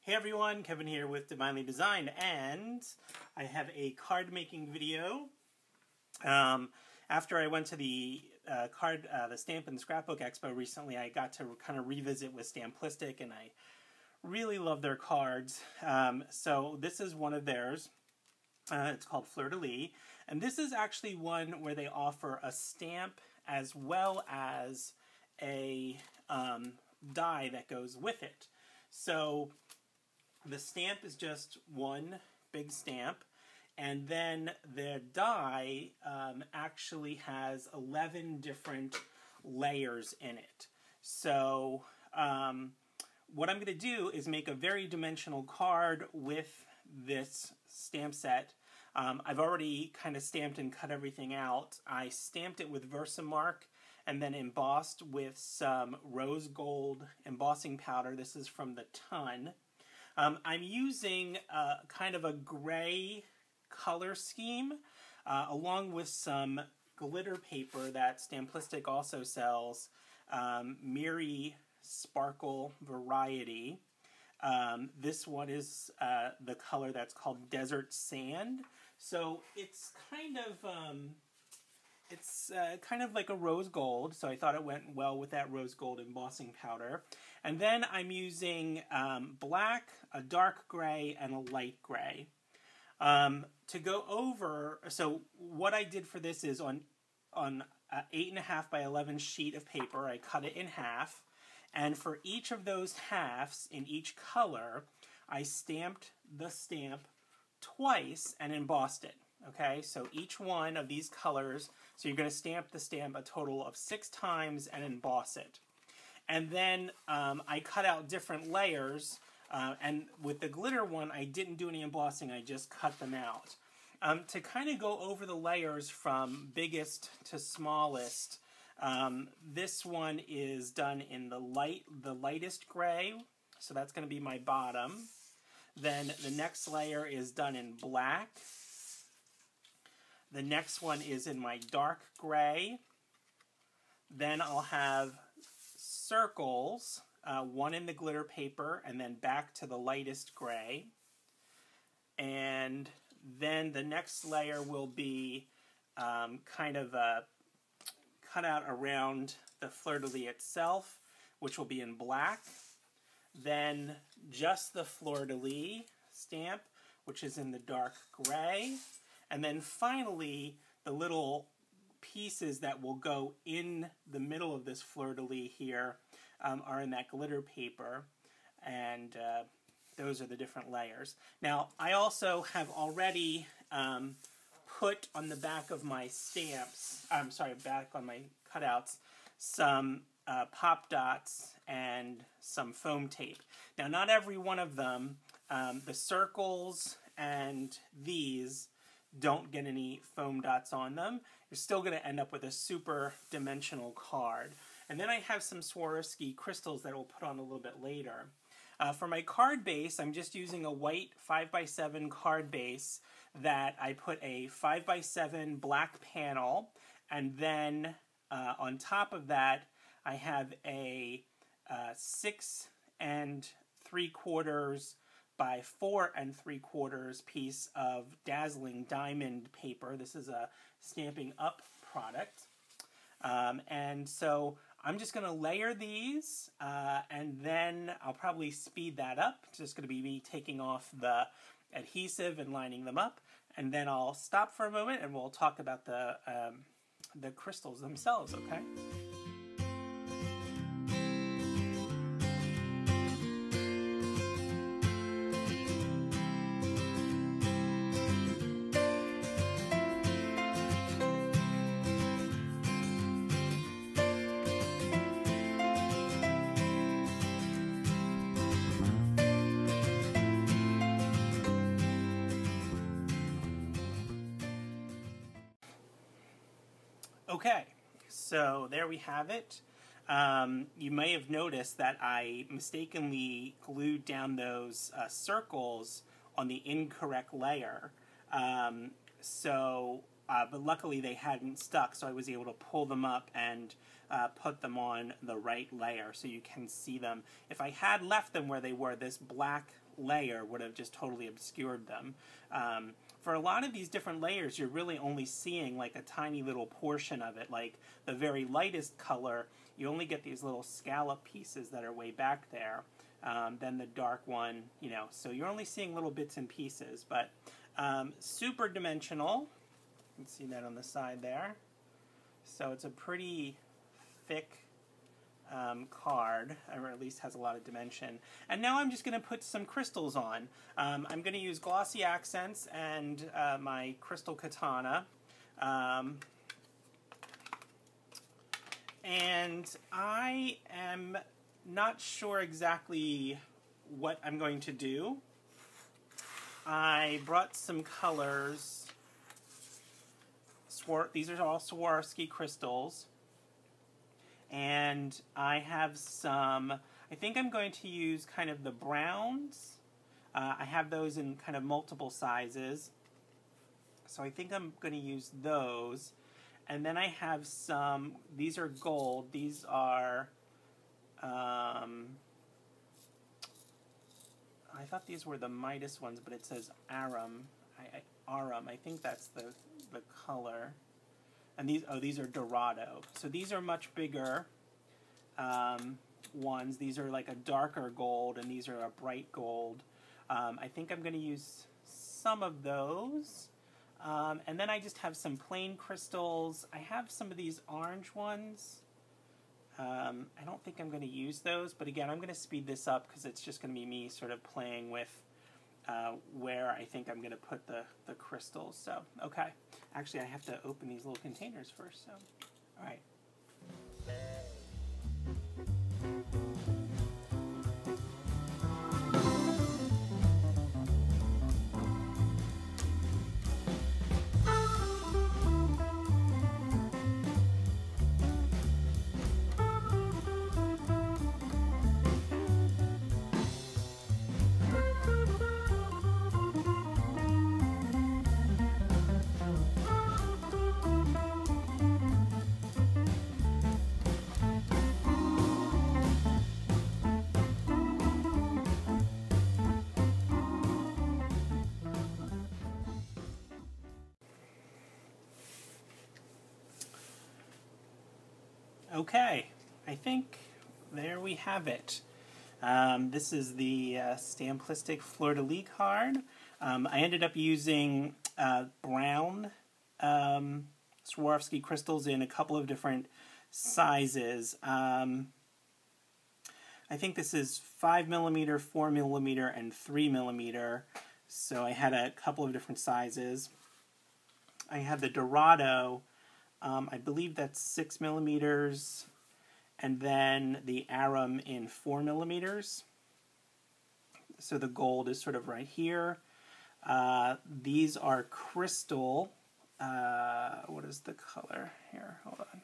Hey everyone, Kevin here with Divinely Designed, and I have a card making video. After I went to the the Stamp and Scrapbook Expo recently, I got to kind of revisit with Stamplistic, and I really love their cards. So this is one of theirs. It's called Fleur de Lis, and this is actually one where they offer a stamp as well as a die that goes with it. So the stamp is just one big stamp, and then the die actually has 11 different layers in it. So what I'm going to do is make a very dimensional card with this stamp set. I've already kind of stamped and cut everything out. I stamped it with Versamark and then embossed with some rose gold embossing powder. This is from the Ton. I'm using kind of a gray color scheme along with some glitter paper that Stamplistic also sells, Miri Sparkle Variety. This one is the color that's called Desert Sand. So it's kind of like a rose gold, so I thought it went well with that rose gold embossing powder. And then I'm using black, a dark gray, and a light gray. To go over, so what I did for this is on an 8.5 by 11 sheet of paper, I cut it in half, and for each of those halves in each color, I stamped the stamp twice and embossed it. Okay, so each one of these colors, so you're going to stamp the stamp a total of 6 times and emboss it. And then I cut out different layers, and with the glitter one, I didn't do any embossing, I just cut them out. To kind of go over the layers from biggest to smallest, this one is done in the lightest gray, so that's going to be my bottom. Then the next layer is done in black. The next one is in my dark gray. Then I'll have circles, one in the glitter paper, and then back to the lightest gray. And then the next layer will be kind of a cutout around the Fleur de Lis itself, which will be in black. Then just the Fleur de Lis stamp, which is in the dark gray. And then finally, the little pieces that will go in the middle of this Fleur de Lis here are in that glitter paper, and those are the different layers. Now, I also have already put on the back of my stamps, back on my cutouts, some pop dots and some foam tape. Now, not every one of them, the circles and these, don't get any foam dots on them. You're still going to end up with a super dimensional card. And then I have some Swarovski crystals that we'll put on a little bit later. For my card base, I'm just using a white 5x7 card base that I put a 5x7 black panel, and then on top of that I have a 6 3/4 by 4 3/4 piece of dazzling diamond paper. This is a Stampin' Up product. And so I'm just going to layer these, and then I'll probably speed that up. It's just going to be me taking off the adhesive and lining them up, and then I'll stop for a moment and we'll talk about the crystals themselves, okay? Okay, so there we have it. You may have noticed that I mistakenly glued down those circles on the incorrect layer. But luckily they hadn't stuck, so I was able to pull them up and put them on the right layer so you can see them. If I had left them where they were, this black layer would have just totally obscured them. For a lot of these different layers, you're really only seeing like a tiny little portion of it. Like the very lightest color, you only get these little scallop pieces that are way back there. Then the dark one, you know, so you're only seeing little bits and pieces, but super dimensional. You can see that on the side there. So it's a pretty thick card, or at least has a lot of dimension. And now I'm just going to put some crystals on. I'm going to use glossy accents and my crystal katana. And I am not sure exactly what I'm going to do. I brought some colors. These are all Swarovski crystals. And I have some, I think I'm going to use kind of the browns. I have those in kind of multiple sizes. So I think I'm going to use those. And then I have some, these are gold. These are, I thought these were the Midas ones, but it says Arum. Arum, I think that's the color. And these are Dorado. So these are much bigger ones. These are like a darker gold, and these are a bright gold. I think I'm going to use some of those. And then I just have some plain crystals. I have some of these orange ones. I don't think I'm going to use those, but again, I'm going to speed this up because it's just going to be me sort of playing with where I think I'm going to put the crystals. So, okay. Actually, I have to open these little containers first. So, all right. Okay, I think there we have it. This is the Stamplistic Fleur de Lis card. I ended up using brown Swarovski crystals in a couple of different sizes. I think this is 5mm, 4mm, and 3mm. So I had a couple of different sizes. I had the Dorado. I believe that's 6mm, and then the Arum in 4mm. So the gold is sort of right here. These are crystal. What is the color here? Hold on.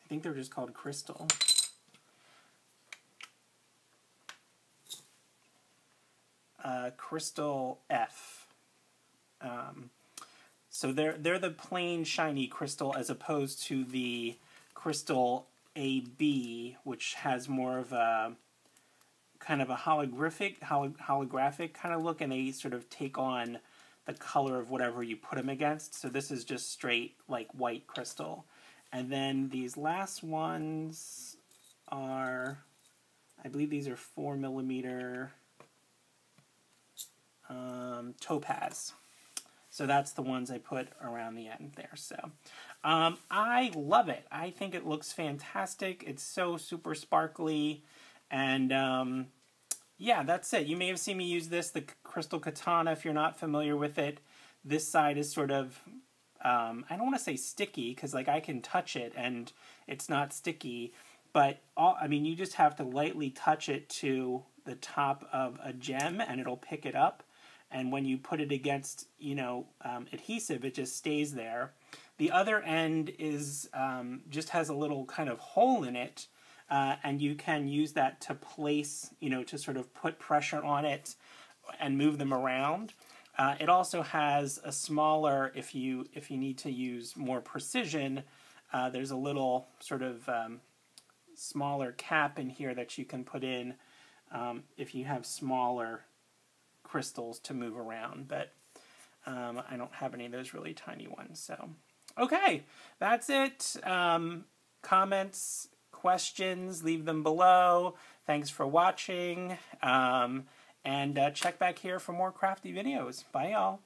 I think they're just called crystal. Crystal F. So they're the plain shiny crystal as opposed to the crystal AB, which has more of a kind of a holographic kind of look, and they sort of take on the color of whatever you put them against. So this is just straight like white crystal. And then these last ones are, I believe these are 4mm topaz. So that's the ones I put around the end there. So I love it. I think it looks fantastic. It's so super sparkly. And yeah, that's it. You may have seen me use this, the crystal katana, if you're not familiar with it. This side is sort of, I don't want to say sticky, because like I can touch it and it's not sticky. But I mean, you just have to lightly touch it to the top of a gem and it'll pick it up. And when you put it against, you know, adhesive, it just stays there. The other end is just has a little kind of hole in it, and you can use that to place, you know, to sort of put pressure on it and move them around. It also has a smaller, if you need to use more precision, there's a little sort of smaller cap in here that you can put in if you have smaller crystals to move around, but I don't have any of those really tiny ones. So, okay, that's it. Comments, questions, leave them below. Thanks for watching, and check back here for more crafty videos. Bye, y'all.